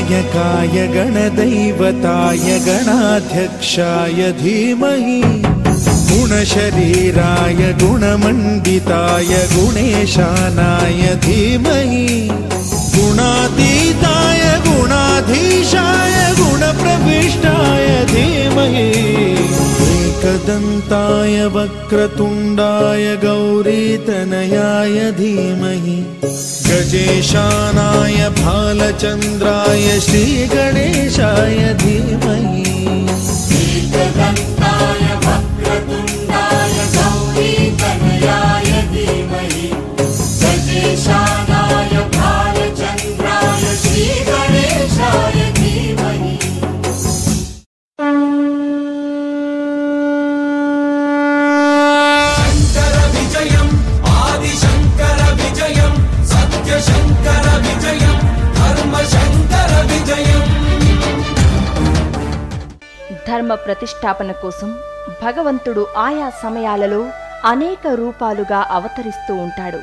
गणनायकाय गणदैवताय गणाध्यक्षाय धीमहि गुणशरीराय गुणमण्डिताय गुणेशानाय धीमहि गुणातीताय गुणाधीशाय गुणप्रविष्टाय धीमहि एकदन्ताय वक्रतुण्डाय गौरीतनयाय धीमहि गजेशानाय भालचन्द्राय श्रीगणेशाय धीमहि एकदन्ताय वक्रतुण्डाय गौरीतनयाय धीमहि गजेशानाय भालचन्द्राय श्रीगणेशाय धीमहि। शंकर विजयम् आदिशंकर विजयम् सत्यशंकर विजयम् धर्मशंकर विजयम्। ధర్మ ప్రతిష్టాపన కోసం భగవంతుడు ఆయా సమయాలలో అనేక రూపాలుగా అవతరిస్తూ ఉంటాడు.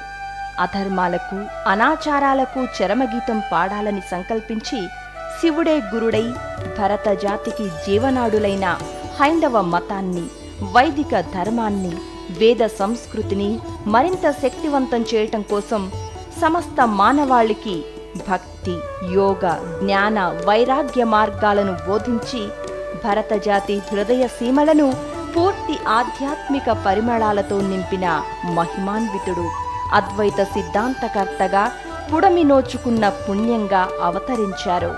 అధర్మాలకు అనాచారాలకు చరమగీతం పాడాలని సంకల్పించి శివుడే గురుడై భరత జాతికి జీవనాడులైన హైందవ మతాన్ని, వైదిక ధర్మాన్ని, వేద సంస్కృతిని మరింత శక్తివంతం చేయటం కోసం సమస్త మానవాళికి భక్తి, యోగ, జ్ఞాన, వైరాగ్య మార్గాలను బోధించి భరతజాతి హృదయ సీమలను పూర్తి ఆధ్యాత్మిక పరిమళాలతో నింపిన మహిమాన్వితుడు, అద్వైత సిద్ధాంతకర్తగా పుడమి నోచుకున్న పుణ్యంగా అవతరించారు.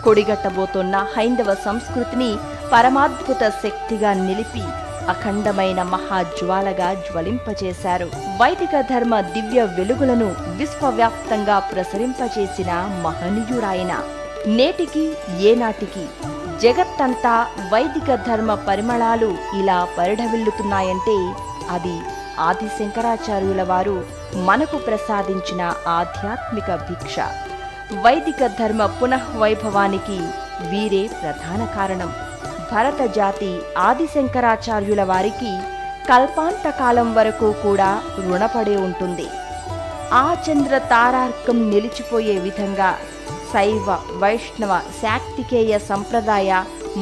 కొడిగట్టబోతున్న హైందవ సంస్కృతిని పరమాద్భుత శక్తిగా నిలిపి అఖండమైన మహాజ్వాలగా జ్వలింపచేశారు. వైదిక ధర్మ దివ్య వెలుగులను విశ్వవ్యాప్తంగా ప్రసరింపచేసిన మహనీయుడాయన. నేటికి ఏనాటికి జగత్తంతా వైదిక ధర్మ పరిమళాలు ఇలా పరిఢవిల్లుతున్నాయంటే అది ఆది శంకరాచార్యుల వారు మనకు ప్రసాదించిన ఆధ్యాత్మిక భిక్ష. వైదిక ధర్మ పునఃవైభవానికి వీరే ప్రధాన కారణం. భరత జాతి ఆది శంకరాచార్యుల వారికి కల్పాంతకాలం వరకు కూడా రుణపడే ఉంటుంది. ఆ చంద్ర తారార్కం నిలిచిపోయే విధంగా శైవ, వైష్ణవ, శాక్తికేయ సంప్రదాయ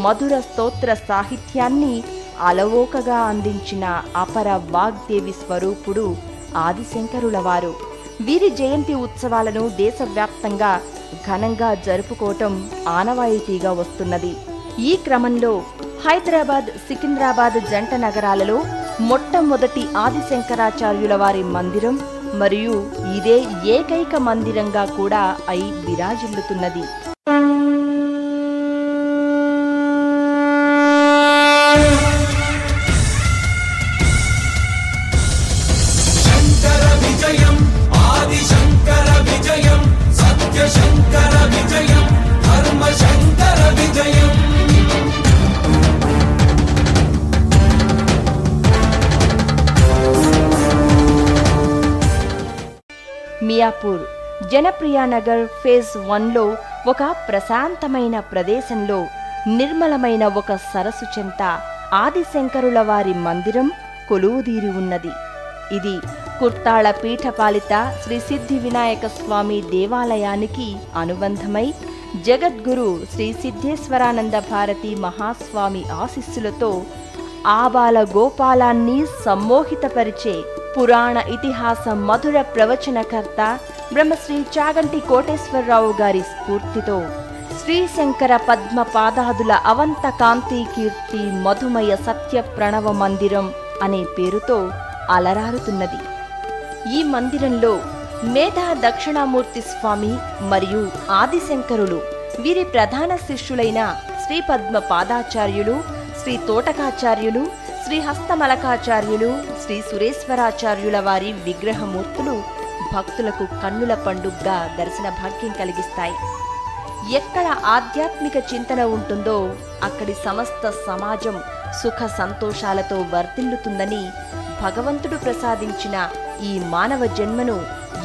మధుర స్తోత్ర సాహిత్యాన్ని అలవోకగా అందించిన అపర వాగ్దేవి స్వరూపుడు ఆదిశంకరుల వారు. వీరి జయంతి ఉత్సవాలను దేశవ్యాప్తంగా ఘనంగా జరుపుకోవటం ఆనవాయితీగా వస్తున్నది. ఈ క్రమంలో హైదరాబాద్, సికింద్రాబాద్ జంట నగరాలలో మొట్టమొదటి ఆదిశంకరాచార్యుల వారి మందిరం మరియు ఇదే ఏకైక మందిరంగా కూడా అయి విరాజిల్లుతున్నది. శంకర విజయం ఆదిశంకర విజయం సత్యశంకర విజయం ధర్మశంకర విజయం। మియాపూర్ జనప్రియానగర్ ఫేజ్ 1లో ఒక ప్రశాంతమైన ప్రదేశంలో నిర్మలమైన ఒక సరస్సు చెంత ఆదిశంకరుల వారి మందిరం కొలువుదీరి ఉన్నది. ఇది కుర్తాళ పీఠపాలిత శ్రీ సిద్ధి వినాయక స్వామి దేవాలయానికి అనుబంధమై జగద్గురు శ్రీ సిద్ధేశ్వరానంద భారతి మహాస్వామి ఆశీస్సులతో ఆబాల గోపాలాన్ని సమ్మోహితపరిచే పురాణ ఇతిహాస మధుర ప్రవచనకర్త బ్రహ్మశ్రీ చాగంటి కోటేశ్వరరావు గారి స్ఫూర్తితో శ్రీశంకర పద్మ పాదాదుల అవంత కాంతి కీర్తి మధుమయ సత్య ప్రణవ మందిరం అనే పేరుతో అలరారుతున్నది. ఈ మందిరంలో మేధా దక్షిణామూర్తి స్వామి మరియు ఆదిశంకరులు, వీరి ప్రధాన శిష్యులైన శ్రీ పద్మ పాదాచార్యులు, శ్రీ తోటకాచార్యులు, శ్రీ హస్తమలకాచార్యులు, శ్రీ సురేశ్వరాచార్యుల వారి విగ్రహమూర్తులు భక్తులకు కన్నుల పండుగగా దర్శన భాగ్యం కలిగిస్తాయి. ఎక్కడ ఆధ్యాత్మిక చింతన ఉంటుందో అక్కడి సమస్త సమాజం సుఖ సంతోషాలతో వర్ధిల్లుతుందని భగవంతుడు ప్రసాదించిన ఈ మానవ జన్మను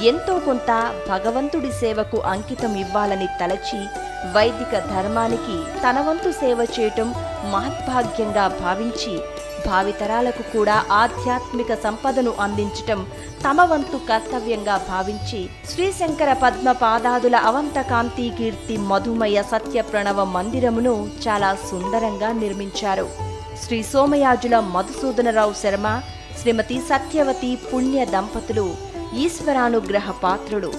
ఎంతో కొంత భగవంతుడి సేవకు అంకితం ఇవ్వాలని తలచి వైదిక ధర్మానికి తన వంతు సేవ చేయటం మహద్భాగ్యంగా భావించి భావితరాలకు కూడా ఆధ్యాత్మిక సంపదను అందించటం తమ వంతు కర్తవ్యంగా భావించి శ్రీశంకర పద్మ పాదాదుల అవంత కాంతి కీర్తి మధుమయ సత్య ప్రణవ మందిరమును చాలా సుందరంగా నిర్మించారు. శ్రీ సోమయాజుల మధుసూదనరావు శర్మ, శ్రీమతి సత్యవతి పుణ్య దంపతులు ఈశ్వరానుగ్రహ పాత్రుడు.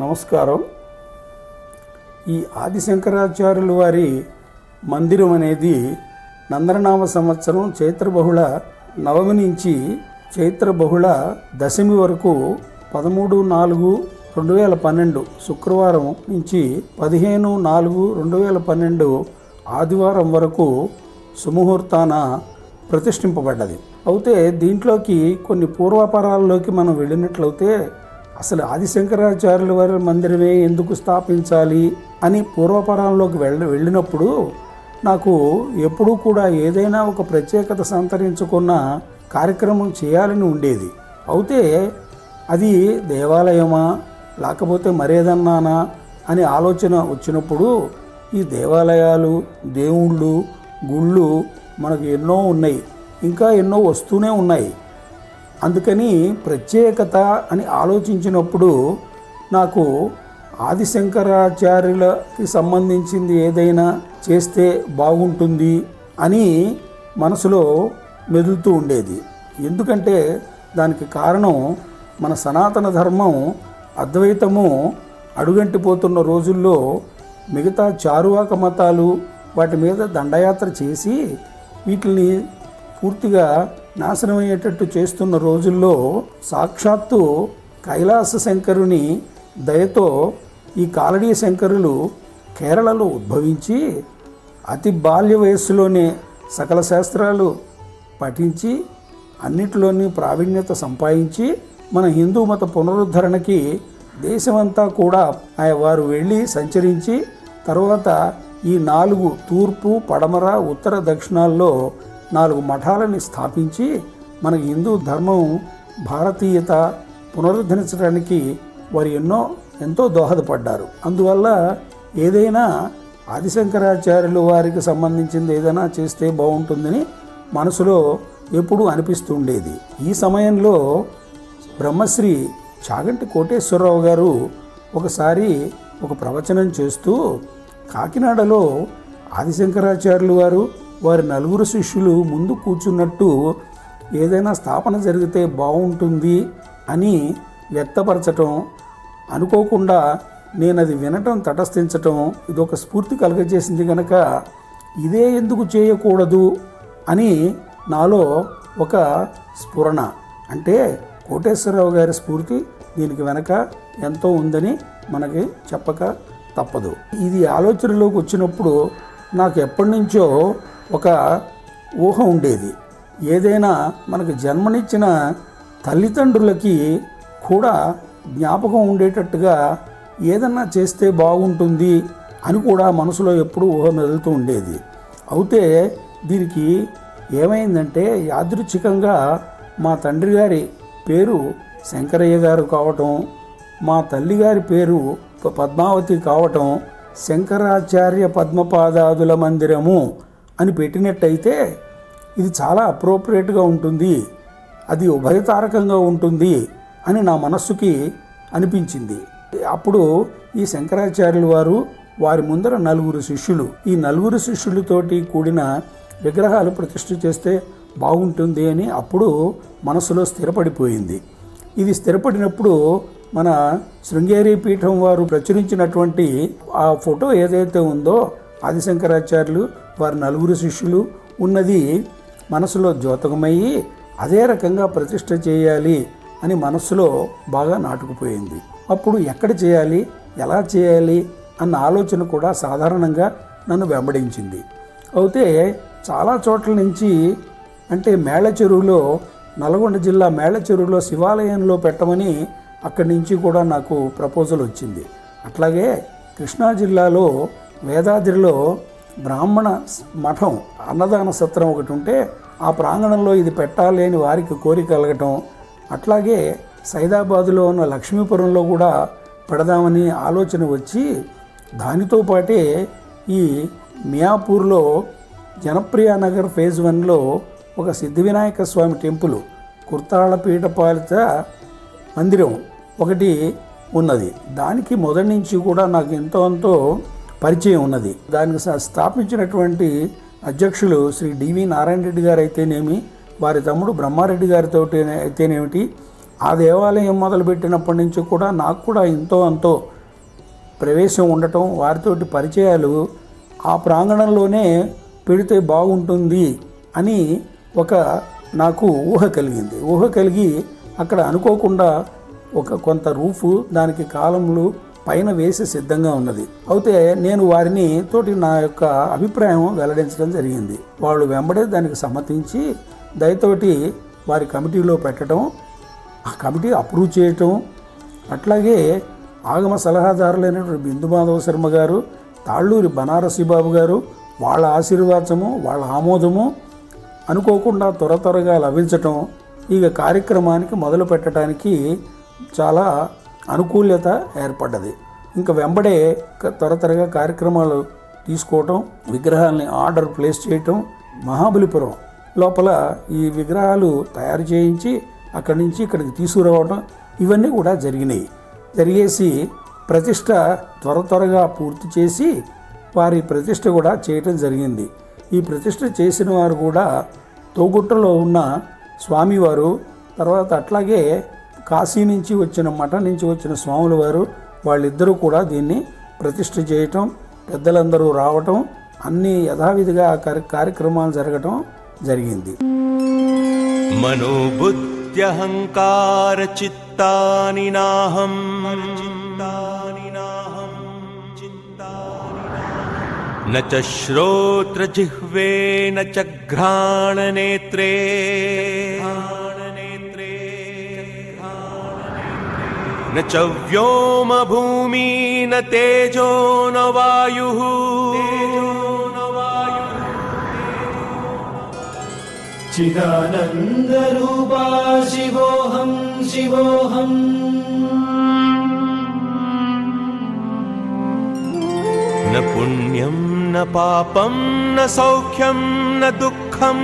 నమస్కారం. ఈ ఆదిశంకరాచార్యుల వారి మందిరం అనేది నందరనామ సంవత్సరం చైత్రబహుళ నవమి నుంచి చైత్రబహుళ దశమి వరకు 13/4/2012 శుక్రవారం నుంచి 15/4/2012 ఆదివారం వరకు సుముహూర్తాన ప్రతిష్ఠింపబడ్డది. అయితే దీంట్లోకి కొన్ని పూర్వాపరాల్లోకి మనం వెళ్ళినట్లయితే అసలు ఆదిశంకరాచార్యుల వారి మందిరమే ఎందుకు స్థాపించాలి అని పూర్వపరాల్లోకి వెళ్ళినప్పుడు నాకు ఎప్పుడూ కూడా ఏదైనా ఒక ప్రత్యేకత సంతరించుకున్న కార్యక్రమం చేయాలని ఉండేది. అయితే అది దేవాలయమా లేకపోతే మరేదన్నానా అని ఆలోచన వచ్చినప్పుడు ఈ దేవాలయాలు, దేవుళ్ళు, గుళ్ళు మనకు ఎన్నో ఉన్నాయి, ఇంకా ఎన్నో వస్తూనే ఉన్నాయి. అందుకని ప్రత్యేకత అని ఆలోచించినప్పుడు నాకు ఆదిశంకరాచార్యులకి సంబంధించింది ఏదైనా చేస్తే బాగుంటుంది అని మనసులో మెదులుతూ ఉండేది. ఎందుకంటే దానికి కారణం మన సనాతన ధర్మం అద్వైతము అడుగంటిపోతున్న రోజుల్లో మిగతా చారువాక మతాలు వాటి మీద దండయాత్ర చేసి వీటిని పూర్తిగా నాశనమయ్యేటట్టు చేస్తున్న రోజుల్లో సాక్షాత్తు కైలాస శంకరుని దయతో ఈ కాలడీ శంకరులు కేరళలో ఉద్భవించి అతి బాల్య వయస్సులోనే సకల శాస్త్రాలు పఠించి అన్నిటిలోని ప్రావీణ్యత సంపాదించి మన హిందూ మత పునరుద్ధరణకి దేశమంతా కూడా వారు వెళ్ళి సంచరించి తర్వాత ఈ 4 తూర్పు, పడమర, ఉత్తర, దక్షిణాల్లో 4 మఠాలని స్థాపించి మన హిందూ ధర్మం భారతీయత పునరుద్ధరించడానికి వారు ఎంతో దోహదపడ్డారు. అందువల్ల ఏదైనా ఆదిశంకరాచార్యులు వారికి సంబంధించింది ఏదైనా చేస్తే బాగుంటుందని మనసులో ఎప్పుడూ అనిపిస్తుండేది. ఈ సమయంలో బ్రహ్మశ్రీ చాగంటి కోటేశ్వరరావు గారు ఒకసారి ఒక ప్రవచనం చేస్తూ కాకినాడలో ఆదిశంకరాచార్యులు వారి 4 శిష్యులు ముందు కూర్చున్నట్టు ఏదైనా స్థాపన జరిగితే బాగుంటుంది అని వ్యక్తపరచటం, అనుకోకుండా నేను అది వినటం, తటస్థించటం ఇదొక స్ఫూర్తి కలుగజేసింది. కనుక ఇదే ఎందుకు చేయకూడదు అని నాలో ఒక స్ఫురణ. అంటే కోటేశ్వరరావు గారి స్ఫూర్తి దీనికి వెనక ఎంతో ఉందని మనకి చెప్పక తప్పదు. ఇది ఆలోచనలోకి వచ్చినప్పుడు నాకు ఎప్పటి నుంచో ఒక ఊహ ఉండేది. ఏదైనా మనకు జన్మనిచ్చిన తల్లిదండ్రులకి కూడా జ్ఞాపకం ఉండేటట్టుగా ఏదన్నా చేస్తే బాగుంటుంది అని కూడా మనసులో ఎప్పుడూ ఊహ మెదులుతూ ఉండేది. అయితే దీనికి ఏమైందంటే యాదృచ్ఛికంగా మా తండ్రి గారి పేరు శంకరయ్య గారు కావటం, మా తల్లిగారి పేరు పద్మావతి కావటం, శంకరాచార్య పద్మపాదాదుల మందిరము అని పెట్టినట్టయితే ఇది చాలా అప్రోప్రియేట్గా ఉంటుంది, అది ఉభయతారకంగా ఉంటుంది అని నా మనస్సుకి అనిపించింది. అప్పుడు ఈ శంకరాచార్యుల వారు వారి ముందర 4 శిష్యులు, ఈ 4 శిష్యులతోటి కూడిన విగ్రహాలు ప్రతిష్ఠ చేస్తే బాగుంటుంది అని అప్పుడు మనసులో స్థిరపడిపోయింది. ఇది స్థిరపడినప్పుడు మన శృంగేరి పీఠం వారు ప్రచురించినటువంటి ఆ ఫోటో ఏదైతే ఉందో ఆదిశంకరాచార్యులు వారి 4 శిష్యులు ఉన్నది మనసులో ద్యోతకమయ్యి అదే రకంగా ప్రతిష్ఠ చేయాలి అని మనస్సులో బాగా నాటుకుపోయింది. అప్పుడు ఎక్కడ చేయాలి, ఎలా చేయాలి అన్న ఆలోచన కూడా సాధారణంగా నన్ను వెంబడించింది. అయితే చాలా చోట్ల నుంచి, అంటే మేళ్ల చెరువులో, నల్గొండ జిల్లా మేళ్ల చెరువులో శివాలయంలో పెట్టమని అక్కడి నుంచి కూడా నాకు ప్రపోజల్ వచ్చింది. అట్లాగే కృష్ణా జిల్లాలో వేదాద్రిలో బ్రాహ్మణ మఠం అన్నదాన సత్రం ఒకటి ఉంటే ఆ ప్రాంగణంలో ఇది పెట్టాలి అని వారికి కోరిక కలగటం, అట్లాగే సైదాబాదులో ఉన్న లక్ష్మీపురంలో కూడా పెడదామని ఆలోచన వచ్చి దానితో పాటే ఈ మియాపూర్లో జనప్రియ నగర్ ఫేజ్ 1లో ఒక సిద్ధివినాయక స్వామి టెంపుల్, కుర్తాళ పీఠపాలిత మందిరం ఒకటి ఉన్నది. దానికి మొదటి నుంచి కూడా నాకు ఎంతో అంతో పరిచయం ఉన్నది. దానికి స్థాపించినటువంటి అధ్యక్షులు శ్రీ డివి నారాయణ రెడ్డి గారు అయితేనేమి, వారి తమ్ముడు బ్రహ్మారెడ్డి గారితో అయితేనేమిటి, ఆ దేవాలయం మొదలుపెట్టినప్పటి నుంచి కూడా నాకు కూడా ఎంతో అంతో ప్రవేశం ఉండటం, వారితోటి పరిచయాలు, ఆ ప్రాంగణంలోనే పెడితే బాగుంటుంది అని నాకు ఊహ కలిగింది. ఊహ కలిగి అక్కడ అనుకోకుండా కొంత రూఫు, దానికి కాలములు పైన వేసి సిద్ధంగా ఉన్నది. అయితే నేను వారిని తోటి నా యొక్క అభిప్రాయం వెల్లడించడం జరిగింది. వాళ్ళు వెంబడే దానికి సమ్మతించి దయతోటి వారి కమిటీలో పెట్టడం, ఆ కమిటీ అప్రూవ్ చేయటం, అట్లాగే ఆగమ సలహాదారులైనటువంటి బిందు మాధవ శర్మ గారు, తాళ్ళూరి బనారసి బాబు గారు, వాళ్ళ ఆశీర్వాదము, వాళ్ళ ఆమోదము అనుకోకుండా త్వరగా లభించటం, ఇక కార్యక్రమానికి మొదలు పెట్టడానికి చాలా అనుకూల్యత ఏర్పడ్డది. ఇంకా వెంబడే త్వరగా కార్యక్రమాలు తీసుకోవటం, విగ్రహాలని ఆర్డర్ ప్లేస్ చేయటం, మహాబలిపురం లోపల ఈ విగ్రహాలు తయారు చేయించి అక్కడి నుంచి ఇక్కడికి తీసుకురావడం, ఇవన్నీ కూడా జరిగేసి ప్రతిష్ట త్వరగా పూర్తి చేసి వారి ప్రతిష్ట కూడా చేయటం జరిగింది. ఈ ప్రతిష్ట చేసిన వారు కూడా తోగుట్టలో ఉన్న స్వామివారు, తర్వాత అట్లాగే కాశీ నుంచి వచ్చిన మఠం నుంచి వచ్చిన స్వాముల వారు, వాళ్ళిద్దరూ కూడా దీన్ని ప్రతిష్ఠ చేయటం, పెద్దలందరూ రావటం, అన్ని యథావిధిగా కార్యక్రమాలు జరగటం జరిగింది. మనోబుద్ధ్యహంకార చిత్తాని నాహం న చ శ్రోత్ర జిహ్వే న చ ఘ్రాణ నేత్రే న చ వ్యోమ భూమి న తేజో న వాయుః చిదానందరూపా శివోహం శివోహం న పుణ్యం న పాపం న సౌఖ్యం న దుఃఖం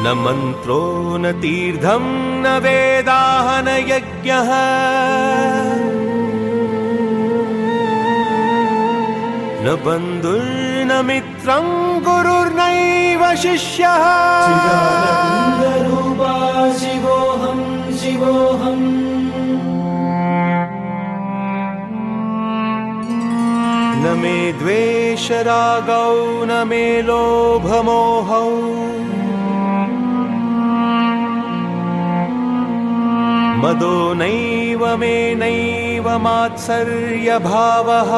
న మంత్రో న తీర్థం న వేదాః న యజ్ఞః న బంధుర్న మిత్రం గురుర్నైవ శిష్యః చిదానందరూపా శివోహం శివోహం న మే ద్వేష రాగౌ న మే లోభ మోహౌ మదో నైవ మే నైవ మాత్సర్య భావః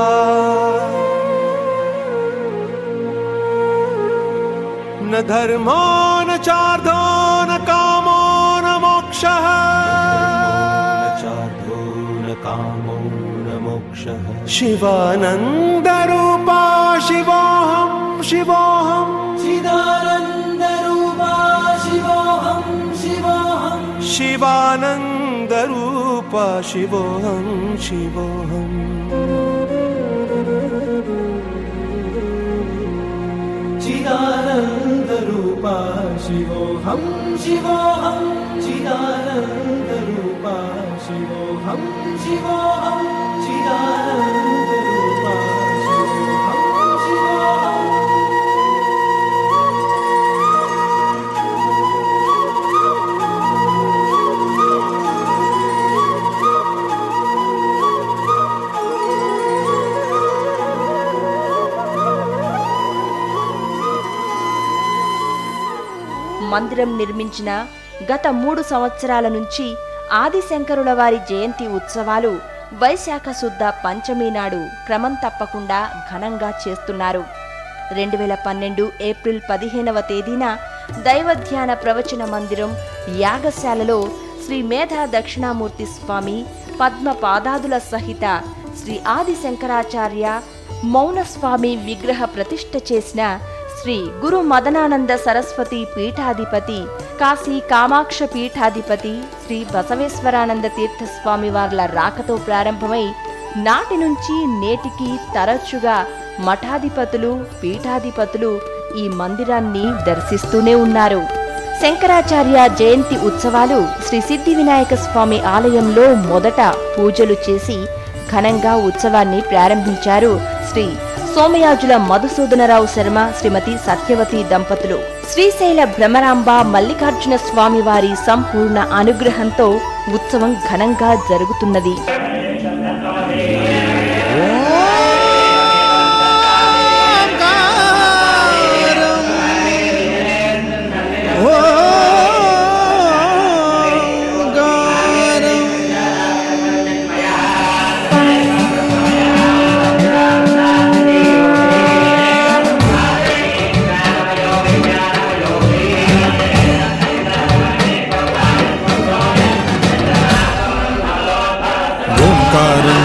న ధర్మో న చార్థో న కామో న మోక్షః శివానందరూపా శివోహం శివోహం చిదానందరూపా शिवानन्दरूपा शिवोऽहं शिवोऽहम् चिदानन्दरूपा शिवोऽहं शिवोऽहं चिदानन्दरूपा शिवोऽहं शिवोऽहं चिदानन्दरूपा शिवोऽहं शिवोऽहम् మందిరం నిర్మించిన గత 3 సంవత్సరాల నుంచి ఆదిశంకరుల వారి జయంతి ఉత్సవాలు వైశాఖ శుద్ధ పంచమి నాడు క్రమం తప్పకుండా ఘనంగా చేస్తున్నారు. 2012 ఏప్రిల్ 15వ తేదీన దైవధ్యాన ప్రవచన మందిరం యాగశాలలో శ్రీ మేధా దక్షిణామూర్తి స్వామి పద్మ పాదాదుల సహిత శ్రీ ఆదిశంకరాచార్య మౌనస్వామి విగ్రహ ప్రతిష్ఠ చేసిన శ్రీ గురు మదనానంద సరస్వతి పీఠాధిపతి కాశీ కామాక్ష పీఠాధిపతి శ్రీ బసవేశ్వరానంద తీర్థస్వామి వార్ల రాకతో ప్రారంభమై నాటి నుంచి నేటికి తరచుగా మఠాధిపతులు పీఠాధిపతులు ఈ మందిరాన్ని దర్శిస్తూనే ఉన్నారు. శంకరాచార్య జయంతి ఉత్సవాలు శ్రీ సిద్ధి వినాయక స్వామి ఆలయంలో మొదట పూజలు చేసి ఘనంగా ఉత్సవాన్ని ప్రారంభించారు శ్రీ సోమయాజుల మధుసూదనరావు శర్మ శ్రీమతి సత్యవతి దంపతులు. శ్రీశైల భ్రమరాంబ మల్లికార్జున స్వామి వారి సంపూర్ణ అనుగ్రహంతో ఉత్సవం ఘనంగా జరుగుతున్నది.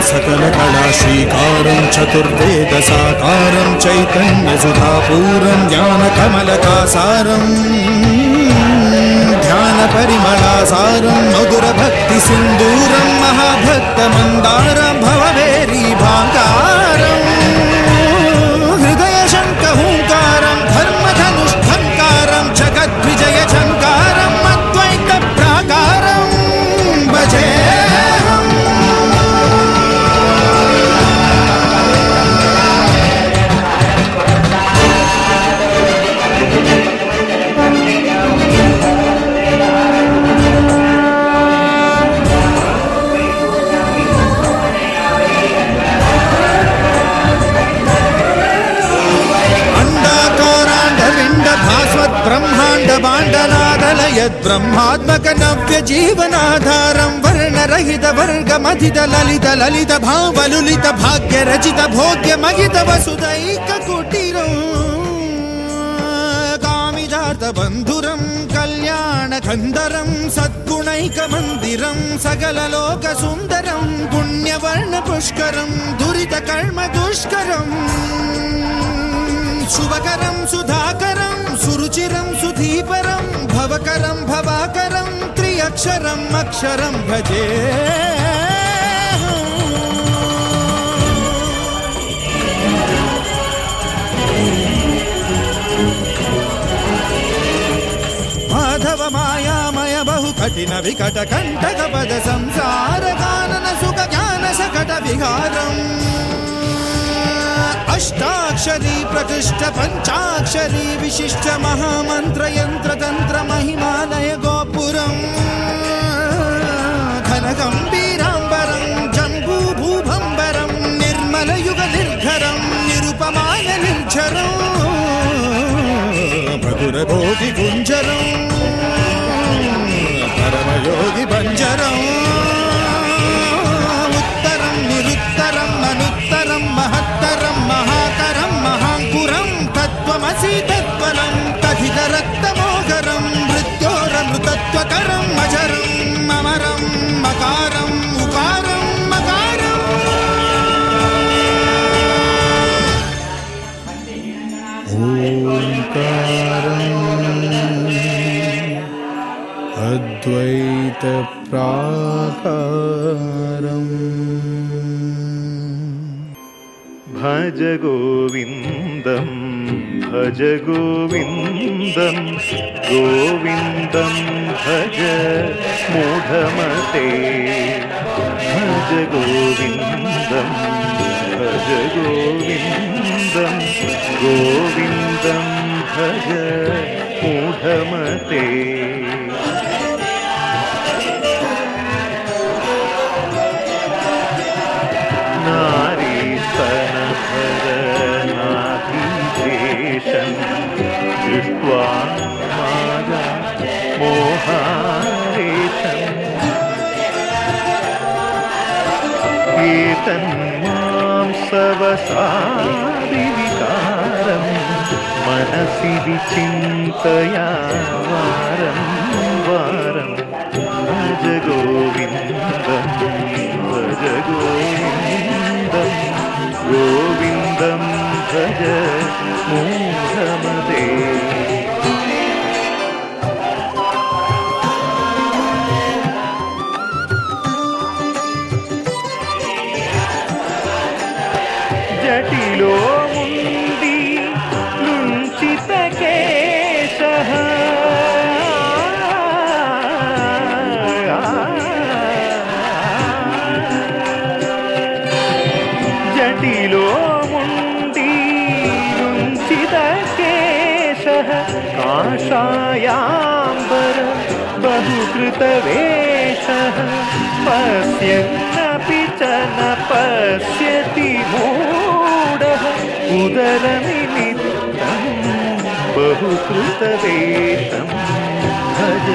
सकलकलाश्रीकारं चतुर्वेदसाकारं चैतन्यसुधापूरं ज्ञानकमलकासारं ध्यानपरिमलासारं मधुरभक्तिसिन्दूरं महाभक्तमन्दारं भवभेरीभाङ्कारं हृदयशङ्खहुङ्कारं धर्मधनुष्ठङ्कारं जगद्विजयझङ्कारं अद्वैतप्राकारं भजे. ब्रह्मांड बांडनादलयद् ब्रह्मात्मक नव्य जीवनाधारं वर्णरहित वर्गमधित ललित ललित भावलुलित भाग्य रचित भोग्य महित वसुदैक कुटीरं कामिदार्थ बंधुरं कल्याण खंदरं सद्गुणैक मंदिरं सकल लोक सुंदरं पुण्यवर्ण पुष्करं दुरित कर्म दुष्करं शुभकरं सुधाकरं सुरुचिरं सुधीपरं भवकरं भवाकरं त्रिअक्षरं अक्षरं भजे. माधव मायामय बहु कठिन विकट कंटक पद संसार कानन सुख ज्ञान सकट विहारम् अष्टाक्षरी प्रकृष्ट पंचाक्षरी विशिष्ट महामंत्र यंत्र तंत्र महिमालय गोपुरं घन गंभीरांबरं जंबू भूभंबरं निर्मल युग निर्घरं निरुपमान निर्झरं मधुर भोगि गुंजरं परम योगी बंजरं उत्तरं निरुत्तरं अनुत्तरं महत्तरं महाकरं महांकुरं तत्त्वमसि तत्त्वलं तथितरत्तमोगरं मृत्योरमृतत्वकरं अजरं अमरं मकारं उकारं मकारम् अद्वैतप्राकारम् भज गोविन्दं भज गोविन्दं गोविन्दं भज मूढमते भज गोविन्दं भज गोविन्दं गोविन्दं भज मूढमते दृष्ट्वा माया मोहारेशम् एतन्मां सवसादिविकारं मनसि विचिन्तया वारं वारं भज गोविन्दं भज गोविन्दं गोविन्दं भज मूढमते जटिलो मुंदी लुंचित केशः जटिलो काषायाम्बर बहुकृतवेषः पश्यन्नपि च न पश्यति मूढः उदरनिमित्तं बहुकृतवेषं भज